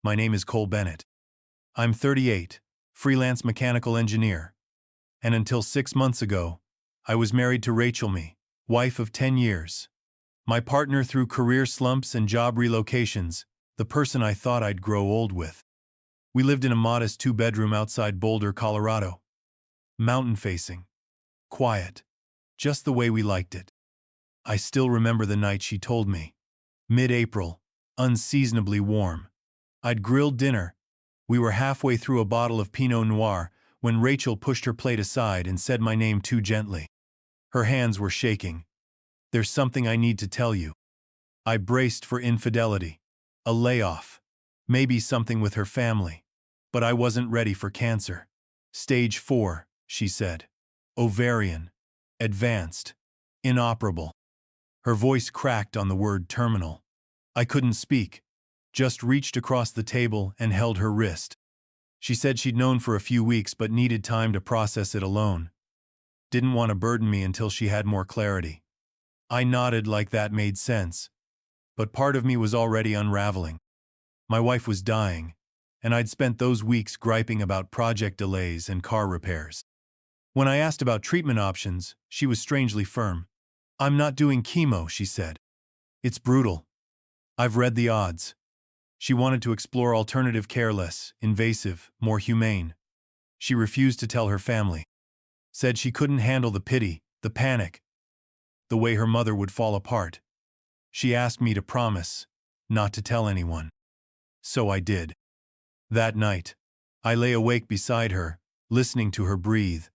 My name is Cole Bennett. I'm 38, freelance mechanical engineer. And until 6 months ago, I was married to Rachel Me, wife of 10 years. My partner through career slumps and job relocations, the person I thought I'd grow old with. We lived in a modest 2-bedroom outside Boulder, Colorado. Mountain-facing. Quiet. Just the way we liked it. I still remember the night she told me. Mid-April, unseasonably warm. I'd grilled dinner. We were halfway through a bottle of Pinot Noir when Rachel pushed her plate aside and said my name too gently. Her hands were shaking. "There's something I need to tell you." I braced for infidelity. A layoff. Maybe something with her family. But I wasn't ready for cancer. Stage 4, she said. Ovarian. Advanced. Inoperable. Her voice cracked on the word terminal. I couldn't speak. Just reached across the table and held her wrist. She said she'd known for a few weeks but needed time to process it alone. Didn't want to burden me until she had more clarity. I nodded like that made sense. But part of me was already unraveling. My wife was dying, and I'd spent those weeks griping about project delays and car repairs. When I asked about treatment options, she was strangely firm. "I'm not doing chemo," she said. "It's brutal. I've read the odds." She wanted to explore alternative care, less invasive, more humane. She refused to tell her family. Said she couldn't handle the pity, the panic, the way her mother would fall apart. She asked me to promise not to tell anyone. So I did. That night, I lay awake beside her, listening to her breathe,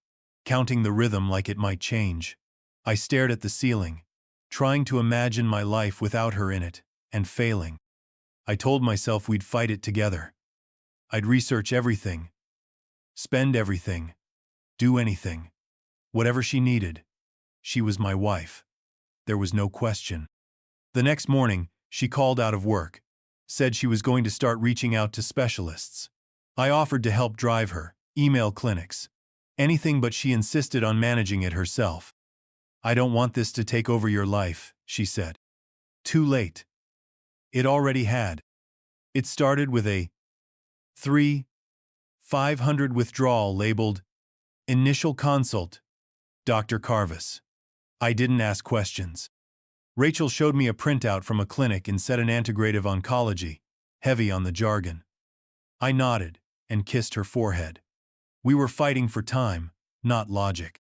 counting the rhythm like it might change. I stared at the ceiling, trying to imagine my life without her in it, and failing. I told myself we'd fight it together. I'd research everything, spend everything, do anything. Whatever she needed. She was my wife. There was no question. The next morning, she called out of work, said she was going to start reaching out to specialists. I offered to help drive her, email clinics, anything, but she insisted on managing it herself. "I don't want this to take over your life," she said. Too late. It already had. It started with a 3,500 withdrawal labeled Initial Consult, Dr. Carvis. I didn't ask questions. Rachel showed me a printout from a clinic and said an integrative oncology, heavy on the jargon. I nodded and kissed her forehead. We were fighting for time, not logic.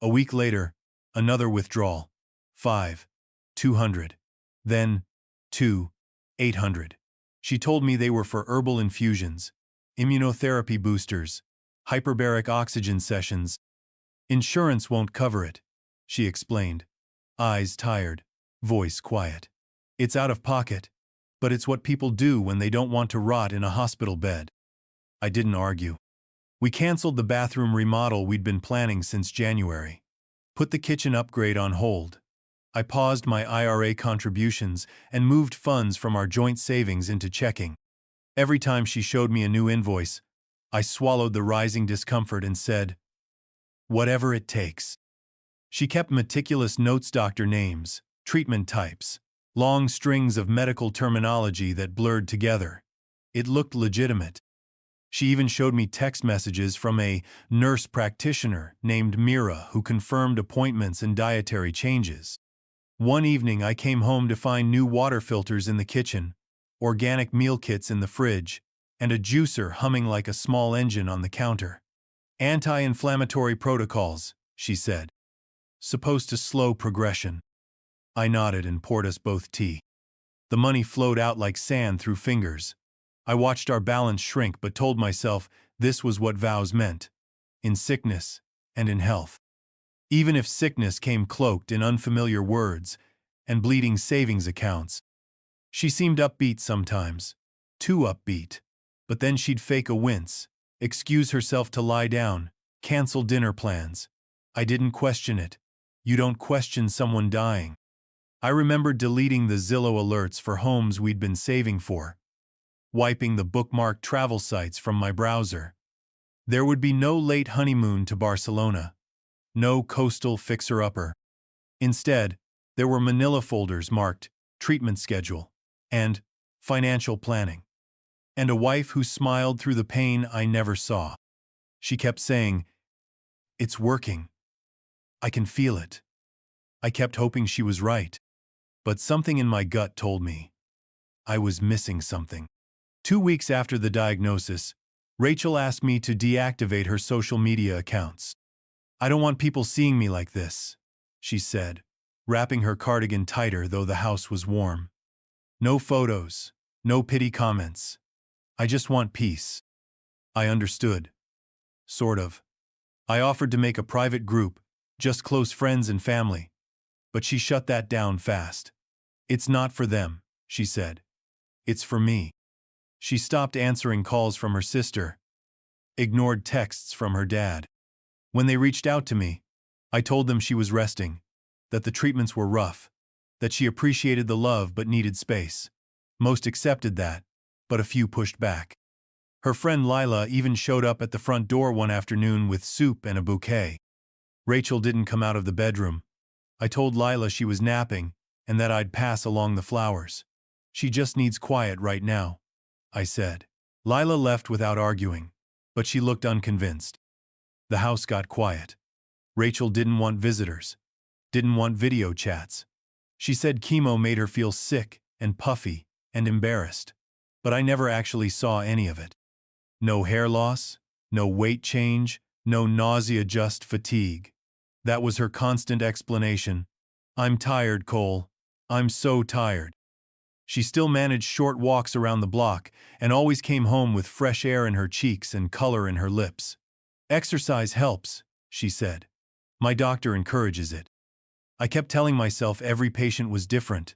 A week later, another withdrawal. 5,200. Then 2,800. She told me they were for herbal infusions, immunotherapy boosters, hyperbaric oxygen sessions. "Insurance won't cover it," she explained. Eyes tired, voice quiet. "It's out of pocket, but it's what people do when they don't want to rot in a hospital bed." I didn't argue. We canceled the bathroom remodel we'd been planning since January. Put the kitchen upgrade on hold. I paused my IRA contributions and moved funds from our joint savings into checking. Every time she showed me a new invoice, I swallowed the rising discomfort and said, "Whatever it takes." She kept meticulous notes, doctor names, treatment types, long strings of medical terminology that blurred together. It looked legitimate. She even showed me text messages from a nurse practitioner named Mira who confirmed appointments and dietary changes. One evening I came home to find new water filters in the kitchen, organic meal kits in the fridge, and a juicer humming like a small engine on the counter. "Anti-inflammatory protocols," she said. "Supposed to slow progression." I nodded and poured us both tea. The money flowed out like sand through fingers. I watched our balance shrink but told myself this was what vows meant, in sickness and in health. Even if sickness came cloaked in unfamiliar words and bleeding savings accounts. She seemed upbeat sometimes, too upbeat, but then she'd fake a wince, excuse herself to lie down, cancel dinner plans. I didn't question it. You don't question someone dying. I remembered deleting the Zillow alerts for homes we'd been saving for, wiping the bookmarked travel sites from my browser. There would be no late honeymoon to Barcelona, no coastal fixer-upper. Instead, there were manila folders marked treatment schedule and financial planning. and a wife who smiled through the pain I never saw. She kept saying, "It's working. I can feel it." I kept hoping she was right, but something in my gut told me I was missing something. 2 weeks after the diagnosis, Rachel asked me to deactivate her social media accounts. "I don't want people seeing me like this," she said, wrapping her cardigan tighter though the house was warm. "No photos, no pity comments. I just want peace." I understood. Sort of. I offered to make a private group, just close friends and family, but she shut that down fast. "It's not for them," she said. "It's for me." She stopped answering calls from her sister, ignored texts from her dad. When they reached out to me, I told them she was resting, that the treatments were rough, that she appreciated the love but needed space. Most accepted that, but a few pushed back. Her friend Lila even showed up at the front door one afternoon with soup and a bouquet. Rachel didn't come out of the bedroom. I told Lila she was napping and that I'd pass along the flowers. "She just needs quiet right now," I said. Lila left without arguing, but she looked unconvinced. The house got quiet. Rachel didn't want visitors, didn't want video chats. She said chemo made her feel sick and puffy and embarrassed, but I never actually saw any of it. No hair loss, no weight change, no nausea, just fatigue. That was her constant explanation. "I'm tired, Cole. I'm so tired." She still managed short walks around the block and always came home with fresh air in her cheeks and color in her lips. "Exercise helps," she said. "My doctor encourages it." I kept telling myself every patient was different.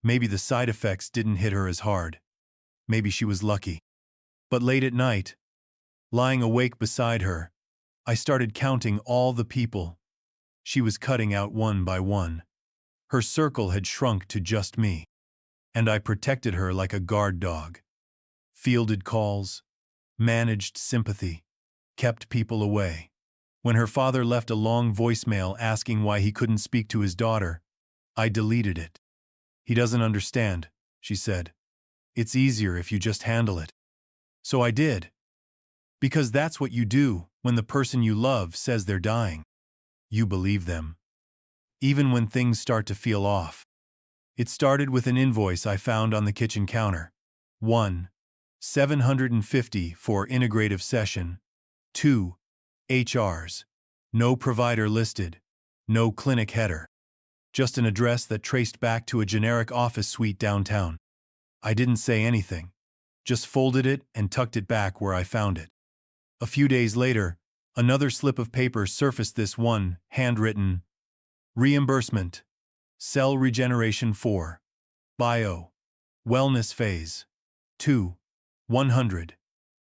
Maybe the side effects didn't hit her as hard. Maybe she was lucky. But late at night, lying awake beside her, I started counting all the people she was cutting out one by one. Her circle had shrunk to just me, and I protected her like a guard dog. Fielded calls, managed sympathy, kept people away. When her father left a long voicemail asking why he couldn't speak to his daughter, I deleted it. "He doesn't understand," she said. "It's easier if you just handle it." So I did. Because that's what you do when the person you love says they're dying. You believe them, even when things start to feel off. It started with an invoice I found on the kitchen counter. 1. $750 for integrative session. 2. HRs. No provider listed. No clinic header. Just an address that traced back to a generic office suite downtown. I didn't say anything. Just folded it and tucked it back where I found it. A few days later, another slip of paper surfaced, this one, handwritten. Reimbursement. Cell regeneration 4. Bio. Wellness phase. 2. 100.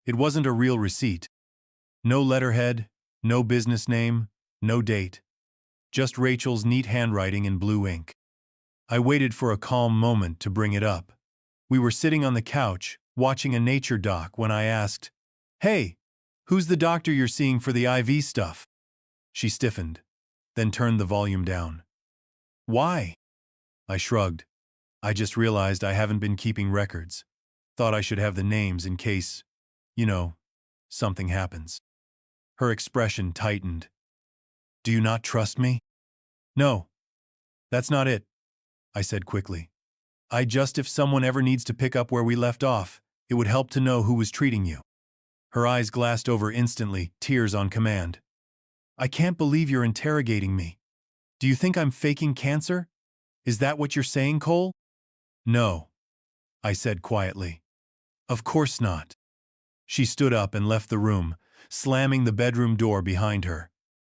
It wasn't a real receipt. No letterhead, no business name, no date. Just Rachel's neat handwriting in blue ink. I waited for a calm moment to bring it up. We were sitting on the couch, watching a nature doc, when I asked, "Hey, who's the doctor you're seeing for the IV stuff?" She stiffened, then turned the volume down. "Why?" I shrugged. "I just realized I haven't been keeping records. Thought I should have the names in case, something happens." Her expression tightened. "Do you not trust me?" "No. That's not it," I said quickly. If someone ever needs to pick up where we left off, it would help to know who was treating you." Her eyes glassed over instantly, tears on command. "I can't believe you're interrogating me. Do you think I'm faking cancer? Is that what you're saying, Cole?" "No," I said quietly. "Of course not." She stood up and left the room, slamming the bedroom door behind her.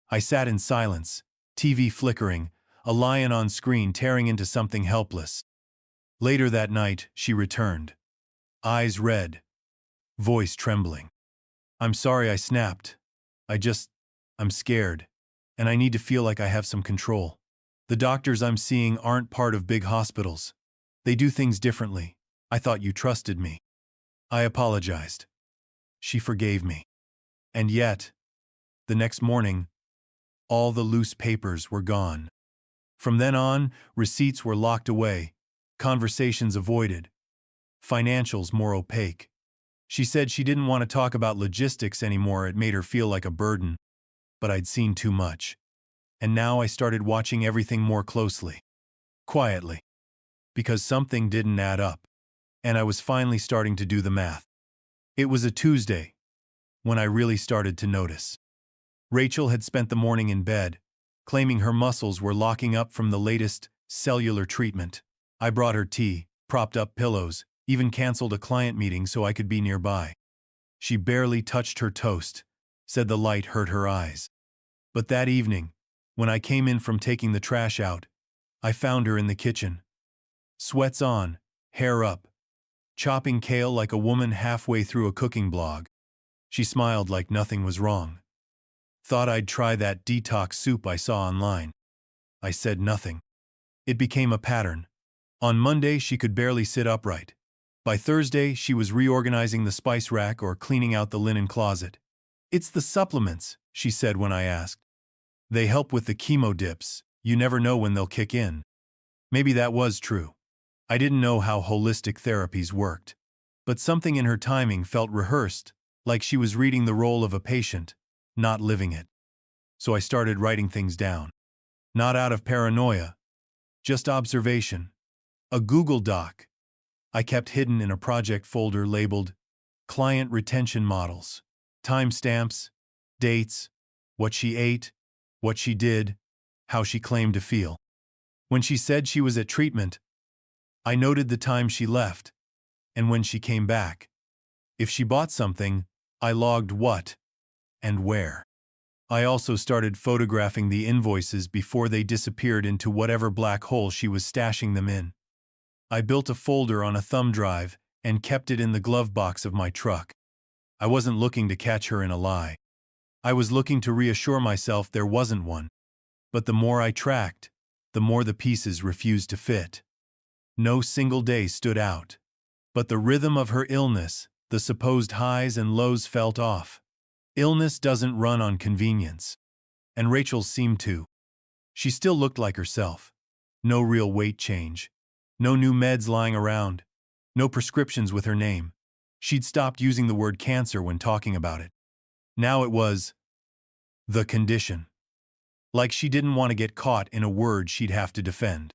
I sat in silence, TV flickering, a lion on screen tearing into something helpless. Later that night, she returned. Eyes red, voice trembling. "I'm sorry," I snapped. I'm scared, and I need to feel like I have some control. The doctors I'm seeing aren't part of big hospitals. They do things differently. I thought you trusted me." I apologized. She forgave me. And yet, the next morning, all the loose papers were gone. From then on, receipts were locked away, conversations avoided, financials more opaque. She said she didn't want to talk about logistics anymore, it made her feel like a burden. But I'd seen too much. And now I started watching everything more closely. Quietly. Because something didn't add up. And I was finally starting to do the math. It was a Tuesday, when I really started to notice. Rachel had spent the morning in bed, claiming her muscles were locking up from the latest cellular treatment. I brought her tea, propped up pillows, even canceled a client meeting so I could be nearby. She barely touched her toast, said the light hurt her eyes. But that evening, when I came in from taking the trash out, I found her in the kitchen. Sweats on, hair up, chopping kale like a woman halfway through a cooking blog. She smiled like nothing was wrong. Thought I'd try that detox soup I saw online. I said nothing. It became a pattern. On Monday, she could barely sit upright. By Thursday, she was reorganizing the spice rack or cleaning out the linen closet. "It's the supplements," she said when I asked. "They help with the chemo dips. You never know when they'll kick in." Maybe that was true. I didn't know how holistic therapies worked. But something in her timing felt rehearsed, like she was reading the role of a patient, not living it. So I started writing things down. Not out of paranoia, just observation. A Google Doc I kept hidden in a project folder labeled Client Retention Models. Timestamps, dates, what she ate, what she did, how she claimed to feel. When she said she was at treatment, I noted the time she left, and when she came back. If she bought something, I logged what and where. I also started photographing the invoices before they disappeared into whatever black hole she was stashing them in. I built a folder on a thumb drive and kept it in the glove box of my truck. I wasn't looking to catch her in a lie. I was looking to reassure myself there wasn't one. But the more I tracked, the more the pieces refused to fit. No single day stood out. But the rhythm of her illness, the supposed highs and lows, felt off. Illness doesn't run on convenience. And Rachel's seemed to. She still looked like herself. No real weight change. No new meds lying around. No prescriptions with her name. She'd stopped using the word cancer when talking about it. Now it was the condition. Like she didn't want to get caught in a word she'd have to defend.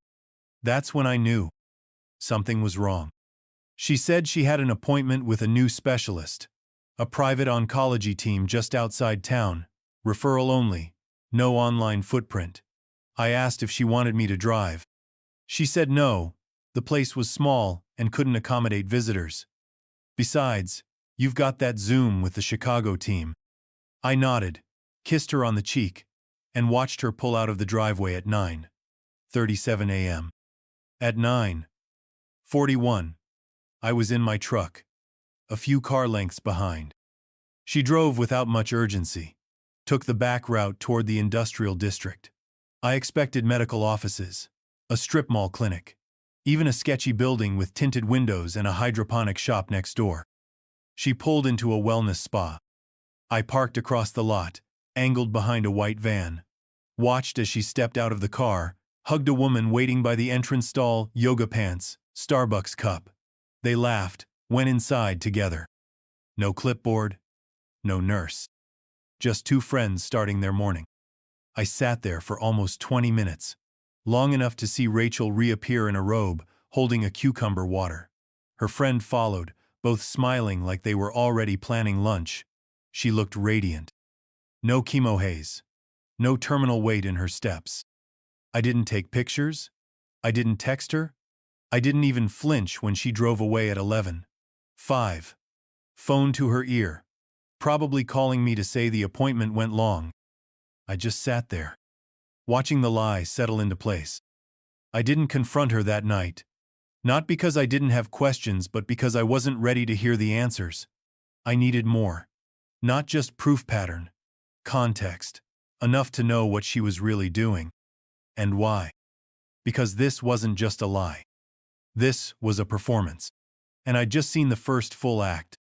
That's when I knew something was wrong. She said she had an appointment with a new specialist, a private oncology team just outside town, referral only, no online footprint. I asked if she wanted me to drive. She said no, the place was small and couldn't accommodate visitors. Besides, you've got that Zoom with the Chicago team. I nodded, kissed her on the cheek, and watched her pull out of the driveway at 9:37 a.m. At 9:41, I was in my truck, a few car lengths behind. She drove without much urgency, took the back route toward the industrial district. I expected medical offices, a strip mall clinic, even a sketchy building with tinted windows and a hydroponic shop next door. She pulled into a wellness spa. I parked across the lot, angled behind a white van, watched as she stepped out of the car, hugged a woman waiting by the entrance stall, yoga pants, Starbucks cup. They laughed, went inside together. No clipboard, no nurse. Just two friends starting their morning. I sat there for almost 20 minutes, long enough to see Rachel reappear in a robe, holding a cucumber water. Her friend followed, both smiling like they were already planning lunch. She looked radiant. No chemo haze. No terminal weight in her steps. I didn't take pictures. I didn't text her. I didn't even flinch when she drove away at 11:05. Phone to her ear, probably calling me to say the appointment went long. I just sat there, watching the lie settle into place. I didn't confront her that night. Not because I didn't have questions, but because I wasn't ready to hear the answers. I needed more. Not just proof pattern. Context. Enough to know what she was really doing. And why. Because this wasn't just a lie. This was a performance. And I'd just seen the first full act.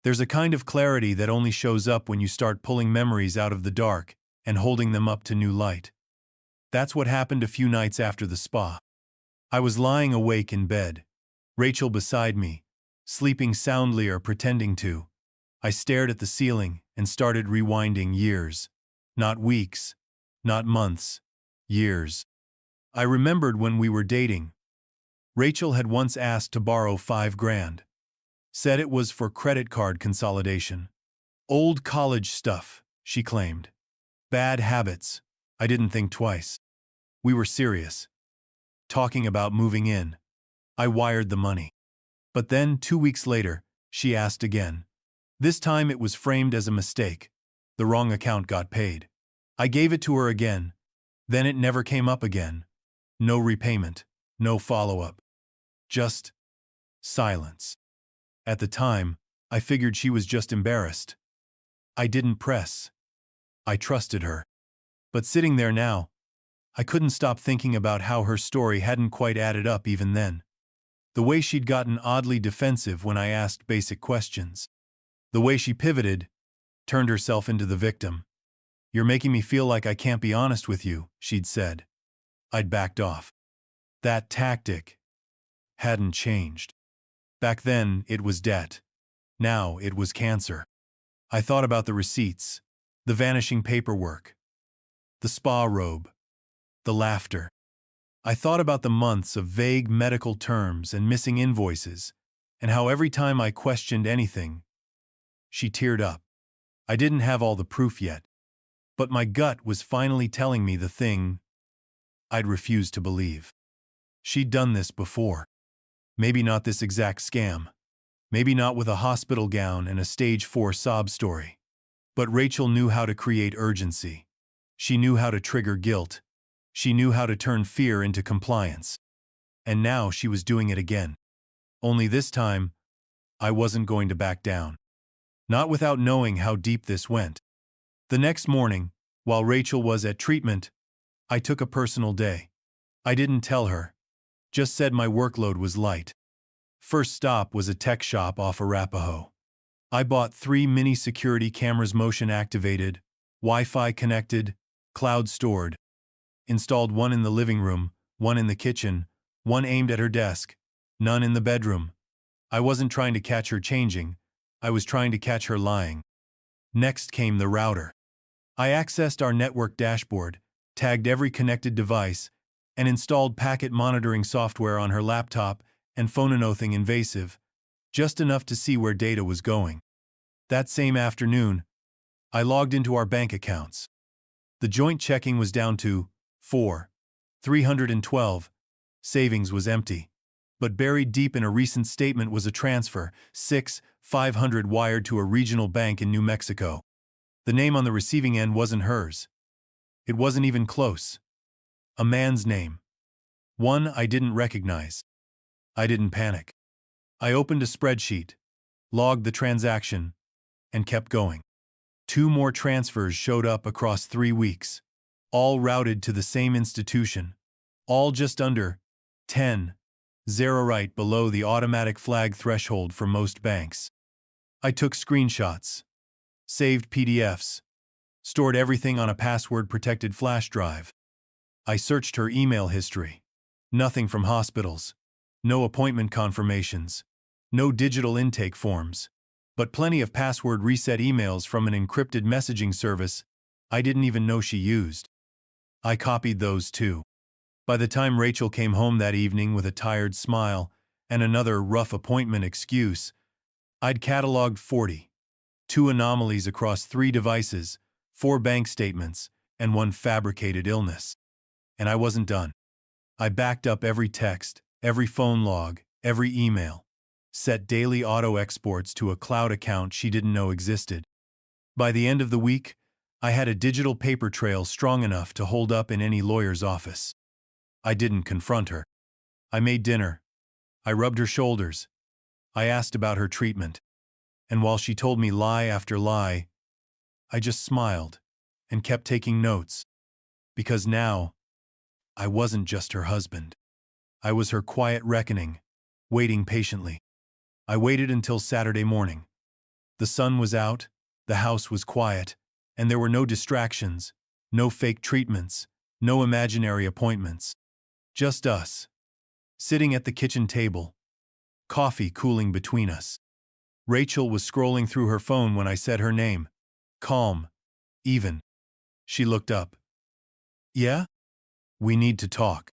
There's a kind of clarity that only shows up when you start pulling memories out of the dark and holding them up to new light. That's what happened a few nights after the spa. I was lying awake in bed, Rachel beside me, sleeping soundly or pretending to. I stared at the ceiling and started rewinding years. Not weeks, not months, years. I remembered when we were dating. Rachel had once asked to borrow $5,000. Said it was for credit card consolidation. Old college stuff, she claimed. Bad habits. I didn't think twice. We were serious. Talking about moving in. I wired the money. But then, 2 weeks later, she asked again. This time it was framed as a mistake. The wrong account got paid. I gave it to her again. Then it never came up again. No repayment. No follow-up. Just silence. At the time, I figured she was just embarrassed. I didn't press. I trusted her. But sitting there now, I couldn't stop thinking about how her story hadn't quite added up even then. The way she'd gotten oddly defensive when I asked basic questions. The way she pivoted, turned herself into the victim. "You're making me feel like I can't be honest with you," she'd said. I'd backed off. That tactic hadn't changed. Back then, it was debt. Now, it was cancer. I thought about the receipts, the vanishing paperwork, the spa robe, the laughter. I thought about the months of vague medical terms and missing invoices, and how every time I questioned anything, she teared up. I didn't have all the proof yet, but my gut was finally telling me the thing I'd refused to believe. She'd done this before. Maybe not this exact scam. Maybe not with a hospital gown and a stage 4 sob story. But Rachel knew how to create urgency. She knew how to trigger guilt. She knew how to turn fear into compliance. And now she was doing it again. Only this time, I wasn't going to back down. Not without knowing how deep this went. The next morning, while Rachel was at treatment, I took a personal day. I didn't tell her. Just said my workload was light. First stop was a tech shop off Arapahoe. I bought 3 mini security cameras, motion activated, Wi-Fi connected, cloud stored. Installed one in the living room, one in the kitchen, one aimed at her desk, none in the bedroom. I wasn't trying to catch her changing. I was trying to catch her lying. Next came the router. I accessed our network dashboard, tagged every connected device, and installed packet monitoring software on her laptop and phone. Nothing invasive, just enough to see where data was going. That same afternoon, I logged into our bank accounts. The joint checking was down to 4,312. Savings was empty. But buried deep in a recent statement was a transfer, 6,500 wired to a regional bank in New Mexico. The name on the receiving end wasn't hers. It wasn't even close. A man's name. One I didn't recognize. I didn't panic. I opened a spreadsheet, logged the transaction, and kept going. 2 more transfers showed up across 3 weeks, all routed to the same institution, all just under 10, zero right below the automatic flag threshold for most banks. I took screenshots, saved PDFs, stored everything on a password-protected flash drive. I searched her email history. Nothing from hospitals, no appointment confirmations, no digital intake forms, but plenty of password reset emails from an encrypted messaging service I didn't even know she used. I copied those too. By the time Rachel came home that evening with a tired smile and another rough appointment excuse, I'd cataloged 42 anomalies across 3 devices, 4 bank statements, and 1 fabricated illness. And I wasn't done. I backed up every text, every phone log, every email, set daily auto exports to a cloud account she didn't know existed. By the end of the week, I had a digital paper trail strong enough to hold up in any lawyer's office. I didn't confront her. I made dinner. I rubbed her shoulders. I asked about her treatment. And while she told me lie after lie, I just smiled and kept taking notes. Because now, I wasn't just her husband. I was her quiet reckoning, waiting patiently. I waited until Saturday morning. The sun was out, the house was quiet, and there were no distractions, no fake treatments, no imaginary appointments. Just us, sitting at the kitchen table, coffee cooling between us. Rachel was scrolling through her phone when I said her name. Calm, even. She looked up. Yeah? We need to talk.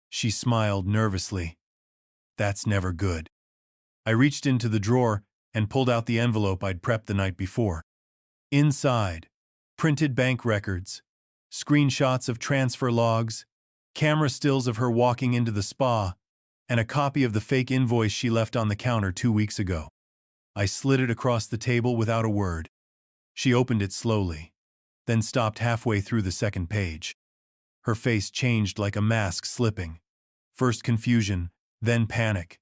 She smiled nervously. That's never good. I reached into the drawer and pulled out the envelope I'd prepped the night before. Inside, printed bank records, screenshots of transfer logs, camera stills of her walking into the spa, and a copy of the fake invoice she left on the counter 2 weeks ago. I slid it across the table without a word. She opened it slowly, then stopped halfway through the second page. Her face changed like a mask slipping. First confusion, then panic,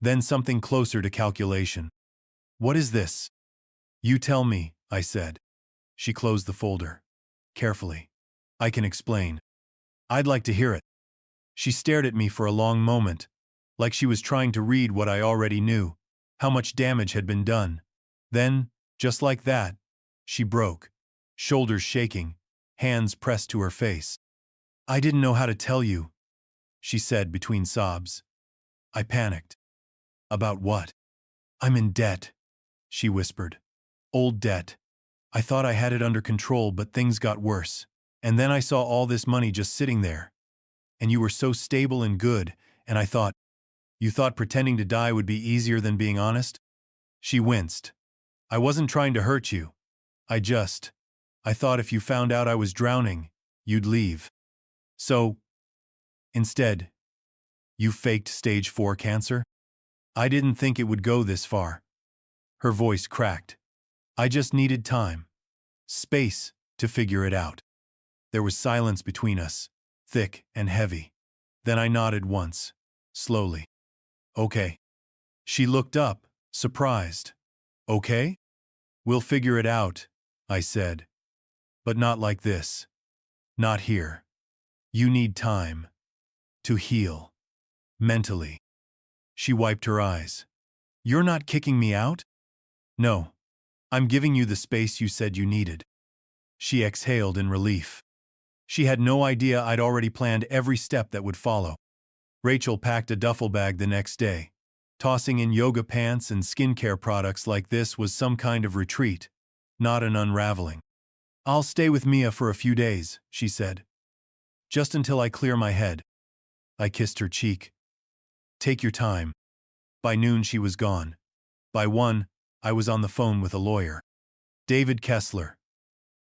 then something closer to calculation. What is this? You tell me, I said. She closed the folder. Carefully. I can explain. I'd like to hear it. She stared at me for a long moment, like she was trying to read what I already knew, how much damage had been done. Then, just like that, she broke, shoulders shaking, hands pressed to her face. I didn't know how to tell you, she said between sobs. I panicked. About what? I'm in debt, she whispered. Old debt. I thought I had it under control, but things got worse. And then I saw all this money just sitting there. And you were so stable and good, and I thought, you thought pretending to die would be easier than being honest? She winced. I wasn't trying to hurt you. I thought if you found out I was drowning, you'd leave. So, instead, you faked stage 4 cancer? I didn't think it would go this far. Her voice cracked. I just needed time. Space to figure it out. There was silence between us, thick and heavy. Then I nodded once, slowly. Okay. She looked up, surprised. Okay? We'll figure it out, I said. But not like this. Not here. You need time. To heal. Mentally. She wiped her eyes. You're not kicking me out? No. I'm giving you the space you said you needed. She exhaled in relief. She had no idea I'd already planned every step that would follow. Rachel packed a duffel bag the next day. Tossing in yoga pants and skincare products like this was some kind of retreat, not an unraveling. I'll stay with Mia for a few days, she said. Just until I clear my head. I kissed her cheek. Take your time. By noon she was gone. By 1, I was on the phone with a lawyer. David Kessler.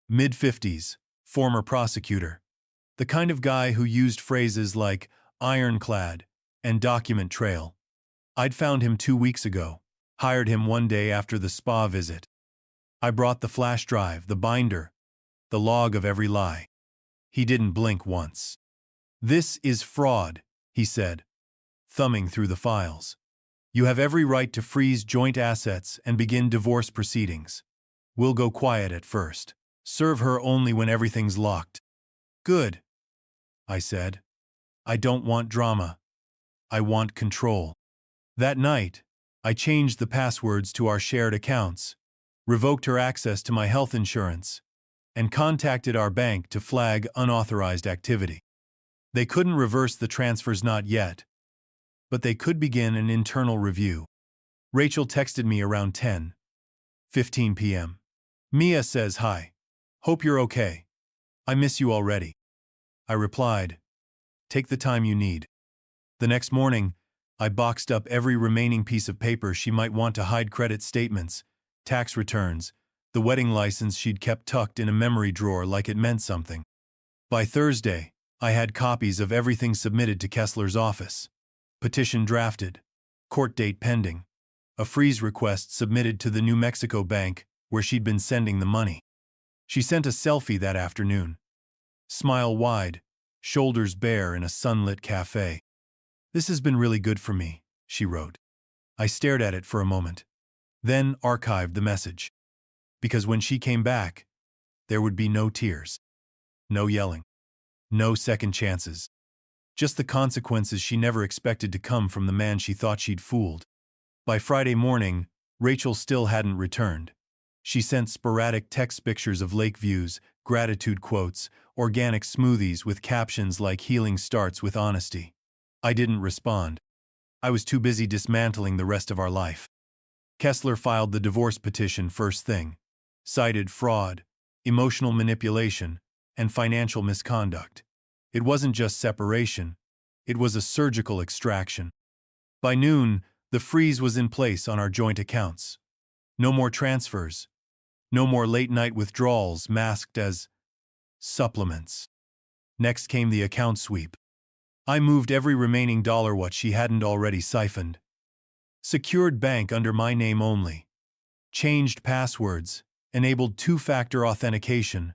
Mid-50s, former prosecutor. The kind of guy who used phrases like ironclad and document trail. I'd found him 2 weeks ago, hired him one day after the spa visit. I brought the flash drive, the binder, the log of every lie. He didn't blink once. This is fraud, he said, thumbing through the files. You have every right to freeze joint assets and begin divorce proceedings. We'll go quiet at first. Serve her only when everything's locked. Good, I said. I don't want drama. I want control. That night, I changed the passwords to our shared accounts, revoked her access to my health insurance, and contacted our bank to flag unauthorized activity. They couldn't reverse the transfers, not yet, but they could begin an internal review. Rachel texted me around 10:15 p.m. Mia says hi. Hope you're okay. I miss you already. I replied, take the time you need. The next morning, I boxed up every remaining piece of paper she might want to hide: credit statements, tax returns, the wedding license she'd kept tucked in a memory drawer like it meant something. By Thursday, I had copies of everything submitted to Kessler's office. Petition drafted, court date pending, a freeze request submitted to the New Mexico bank where she'd been sending the money. She sent a selfie that afternoon. Smile wide, shoulders bare in a sunlit cafe. This has been really good for me, she wrote. I stared at it for a moment, then archived the message. Because when she came back, there would be no tears, no yelling, no second chances. Just the consequences she never expected to come from the man she thought she'd fooled. By Friday morning, Rachel still hadn't returned. She sent sporadic text pictures of lake views, gratitude quotes, organic smoothies with captions like healing starts with honesty. I didn't respond. I was too busy dismantling the rest of our life. Kessler filed the divorce petition first thing, cited fraud, emotional manipulation, and financial misconduct. It wasn't just separation, it was a surgical extraction. By noon, the freeze was in place on our joint accounts. No more transfers, no more late-night withdrawals masked as supplements. Next came the account sweep. I moved every remaining dollar what she hadn't already siphoned. Secured bank under my name only. Changed passwords, enabled two-factor authentication,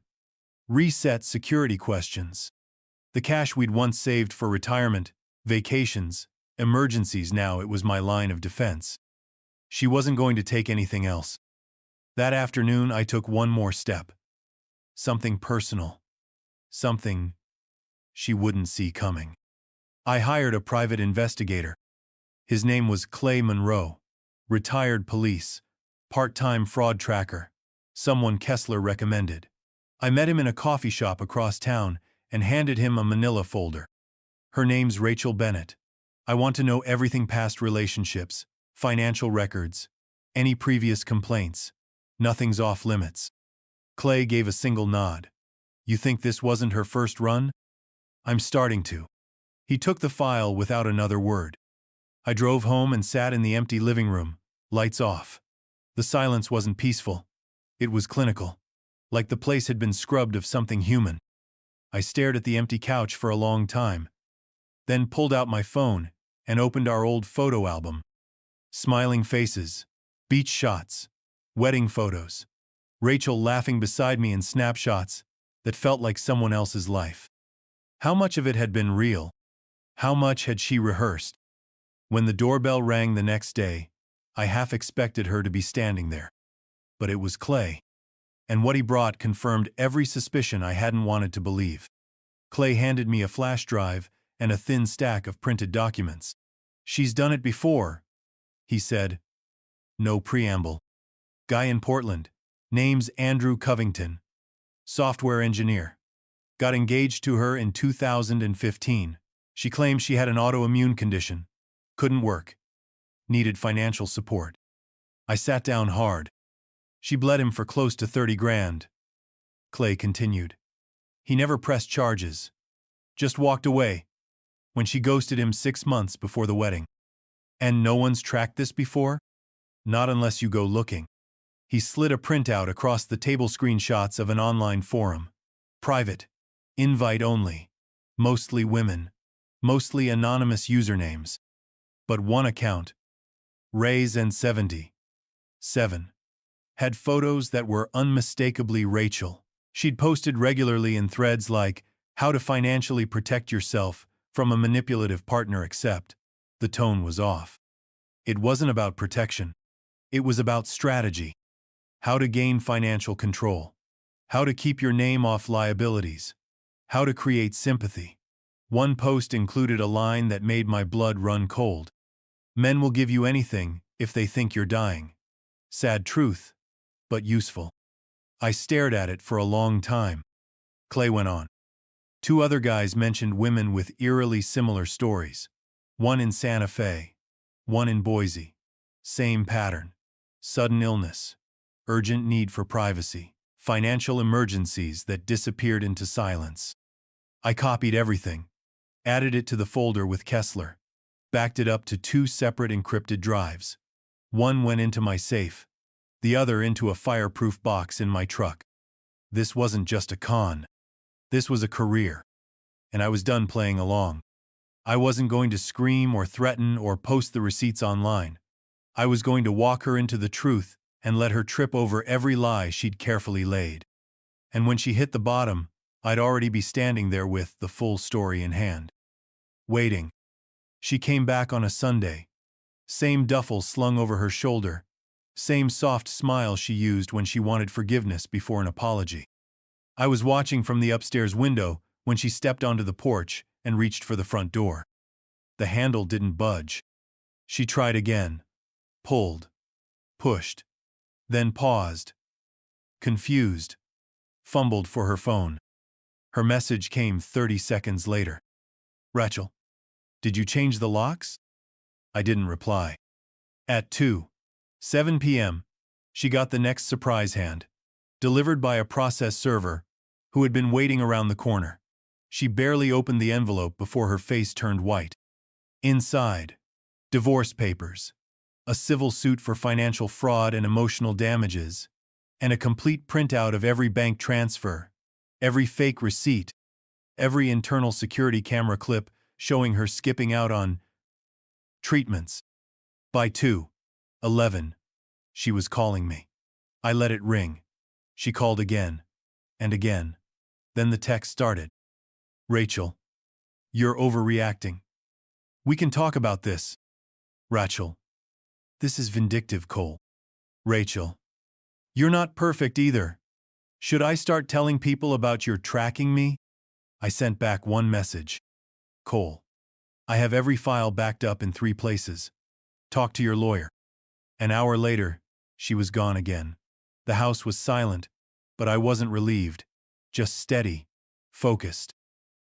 reset security questions. The cash we'd once saved for retirement, vacations, emergencies, now it was my line of defense. She wasn't going to take anything else. That afternoon, I took one more step. Something personal. Something she wouldn't see coming. I hired a private investigator. His name was Clay Monroe, retired police, part-time fraud tracker, someone Kessler recommended. I met him in a coffee shop across town and handed him a manila folder. Her name's Rachel Bennett. I want to know everything: past relationships, financial records, any previous complaints. Nothing's off limits. Clay gave a single nod. You think this wasn't her first run? I'm starting to. He took the file without another word. I drove home and sat in the empty living room, lights off. The silence wasn't peaceful. It was clinical, like the place had been scrubbed of something human. I stared at the empty couch for a long time, then pulled out my phone and opened our old photo album. Smiling faces, beach shots, wedding photos, Rachel laughing beside me in snapshots that felt like someone else's life. How much of it had been real? How much had she rehearsed? When the doorbell rang the next day, I half expected her to be standing there. But it was Clay. And what he brought confirmed every suspicion I hadn't wanted to believe. Clay handed me a flash drive and a thin stack of printed documents. She's done it before, he said. No preamble. Guy in Portland. Name's Andrew Covington. Software engineer. Got engaged to her in 2015. She claimed she had an autoimmune condition. Couldn't work. Needed financial support. I sat down hard. She bled him for close to 30 grand. Clay continued. He never pressed charges. Just walked away when she ghosted him 6 months before the wedding. And no one's tracked this before? Not unless you go looking. He slid a printout across the table: screenshots of an online forum. Private. Invite only. Mostly women. Mostly anonymous usernames. But one account, Rays and 77, had photos that were unmistakably Rachel. She'd posted regularly in threads like, how to financially protect yourself from a manipulative partner, except the tone was off. It wasn't about protection. It was about strategy. How to gain financial control. How to keep your name off liabilities. How to create sympathy. One post included a line that made my blood run cold. Men will give you anything if they think you're dying. Sad truth, but useful. I stared at it for a long time. Clay went on. 2 other guys mentioned women with eerily similar stories. One in Santa Fe. One in Boise. Same pattern. Sudden illness. Urgent need for privacy. Financial emergencies that disappeared into silence. I copied everything. Added it to the folder with Kessler. Backed it up to 2 separate encrypted drives. One went into my safe. The other into a fireproof box in my truck. This wasn't just a con. This was a career. And I was done playing along. I wasn't going to scream or threaten or post the receipts online. I was going to walk her into the truth and let her trip over every lie she'd carefully laid. And when she hit the bottom, I'd already be standing there with the full story in hand. Waiting. She came back on a Sunday. Same duffel slung over her shoulder. Same soft smile she used when she wanted forgiveness before an apology. I was watching from the upstairs window when she stepped onto the porch and reached for the front door. The handle didn't budge. She tried again. Pulled. Pushed. Then paused. Confused. Fumbled for her phone. Her message came 30 seconds later. Rachel, did you change the locks? I didn't reply. At 2:07 p.m., she got the next surprise hand, delivered by a process server who had been waiting around the corner. She barely opened the envelope before her face turned white. Inside, divorce papers, a civil suit for financial fraud and emotional damages, and a complete printout of every bank transfer, every fake receipt, every internal security camera clip showing her skipping out on treatments. By 2:11, she was calling me. I let it ring. She called again and again. Then the text started. Rachel, you're overreacting. We can talk about this. Rachel, this is vindictive, Cole. Rachel, you're not perfect either. Should I start telling people about your tracking me? I sent back one message. Cole, I have every file backed up in 3 places. Talk to your lawyer. An hour later, she was gone again. The house was silent, but I wasn't relieved, just steady, focused.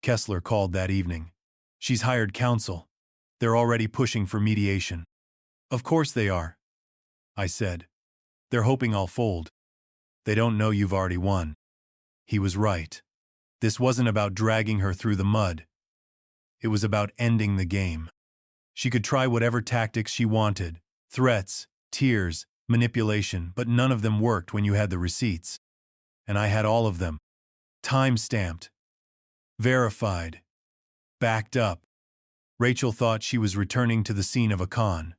Kessler called that evening. She's hired counsel. They're already pushing for mediation. Of course they are, I said. They're hoping I'll fold. They don't know you've already won. He was right. This wasn't about dragging her through the mud. It was about ending the game. She could try whatever tactics she wanted, threats, tears, manipulation, but none of them worked when you had the receipts. And I had all of them. Time-stamped. Verified. Backed up. Rachel thought she was returning to the scene of a con.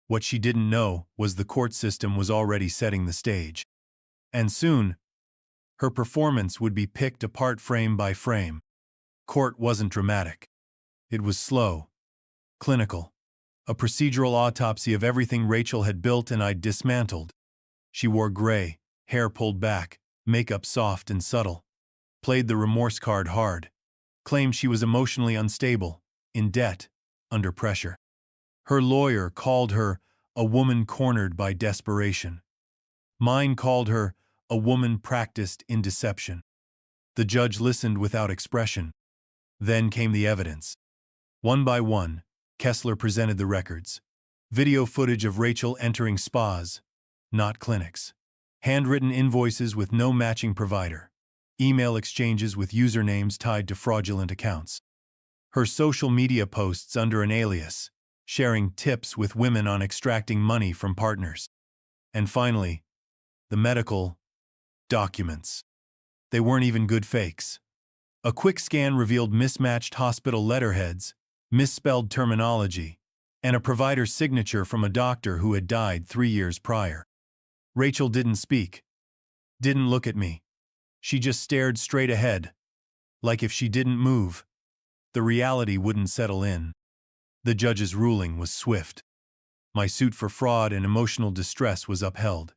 What she didn't know was the court system was already setting the stage. And soon, her performance would be picked apart frame by frame. Court wasn't dramatic. It was slow, clinical, a procedural autopsy of everything Rachel had built and I'd dismantled. She wore gray, hair pulled back, makeup soft and subtle, played the remorse card hard, claimed she was emotionally unstable, in debt, under pressure. Her lawyer called her a woman cornered by desperation. Mine called her a woman practiced in deception. The judge listened without expression. Then came the evidence. One by one, Kessler presented the records. Video footage of Rachel entering spas, not clinics. Handwritten invoices with no matching provider. Email exchanges with usernames tied to fraudulent accounts. Her social media posts under an alias, sharing tips with women on extracting money from partners. And finally, the medical documents. They weren't even good fakes. A quick scan revealed mismatched hospital letterheads, misspelled terminology, and a provider's signature from a doctor who had died 3 years prior. Rachel didn't speak, didn't look at me. She just stared straight ahead, like if she didn't move, the reality wouldn't settle in. The judge's ruling was swift. My suit for fraud and emotional distress was upheld.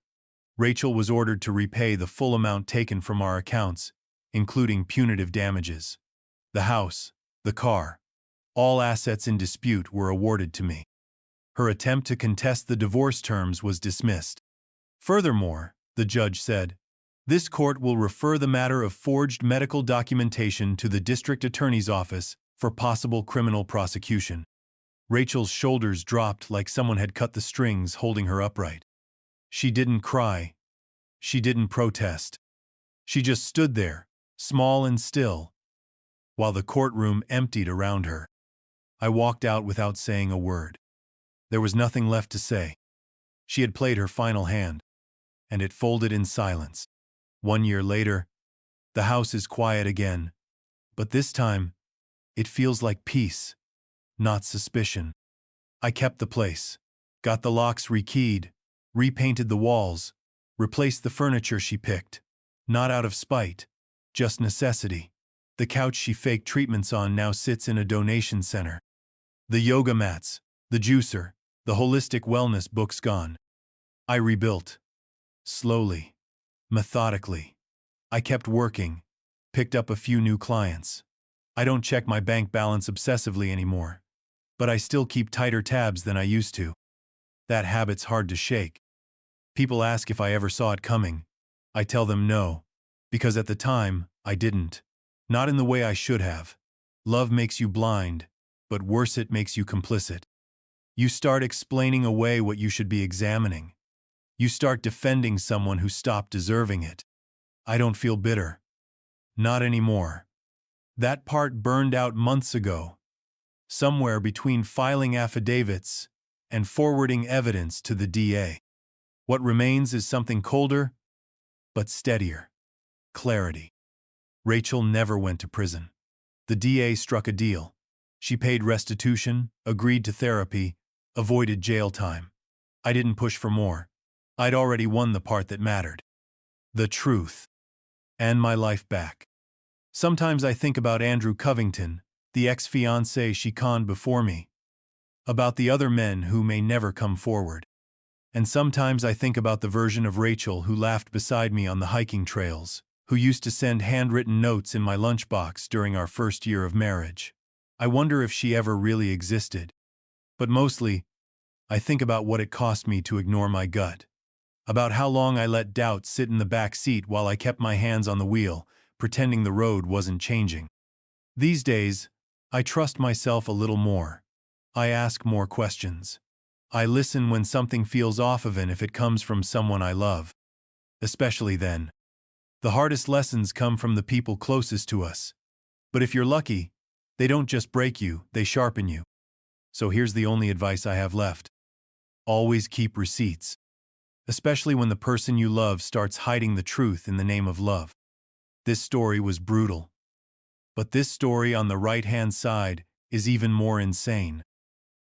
Rachel was ordered to repay the full amount taken from our accounts, including punitive damages. The house, the car, all assets in dispute were awarded to me. Her attempt to contest the divorce terms was dismissed. Furthermore, the judge said, this court will refer the matter of forged medical documentation to the district attorney's office for possible criminal prosecution. Rachel's shoulders dropped like someone had cut the strings holding her upright. She didn't cry. She didn't protest. She just stood there, small and still, while the courtroom emptied around her. I walked out without saying a word. There was nothing left to say. She had played her final hand, and it folded in silence. 1 year later, the house is quiet again, but this time, it feels like peace, not suspicion. I kept the place, got the locks rekeyed, repainted the walls, replaced the furniture she picked, not out of spite, just necessity. The couch she faked treatments on now sits in a donation center. The yoga mats, the juicer, the holistic wellness books gone. I rebuilt. Slowly. Methodically. I kept working, picked up a few new clients. I don't check my bank balance obsessively anymore, but I still keep tighter tabs than I used to. That habit's hard to shake. People ask if I ever saw it coming. I tell them no, because at the time, I didn't. Not in the way I should have. Love makes you blind, but worse, it makes you complicit. You start explaining away what you should be examining. You start defending someone who stopped deserving it. I don't feel bitter. Not anymore. That part burned out months ago, somewhere between filing affidavits and forwarding evidence to the DA. What remains is something colder, but steadier. Clarity. Rachel never went to prison. The DA struck a deal. She paid restitution, agreed to therapy, avoided jail time. I didn't push for more. I'd already won the part that mattered. The truth. And my life back. Sometimes I think about Andrew Covington, the ex-fiancé she conned before me. About the other men who may never come forward. And sometimes I think about the version of Rachel who laughed beside me on the hiking trails, who used to send handwritten notes in my lunchbox during our first year of marriage. I wonder if she ever really existed. But mostly, I think about what it cost me to ignore my gut. About how long I let doubt sit in the back seat while I kept my hands on the wheel, pretending the road wasn't changing. These days, I trust myself a little more. I ask more questions. I listen when something feels off, even if it comes from someone I love. Especially then. The hardest lessons come from the people closest to us. But if you're lucky, they don't just break you, they sharpen you. So here's the only advice I have left. Always keep receipts. Especially when the person you love starts hiding the truth in the name of love. This story was brutal. But this story on the right-hand side is even more insane.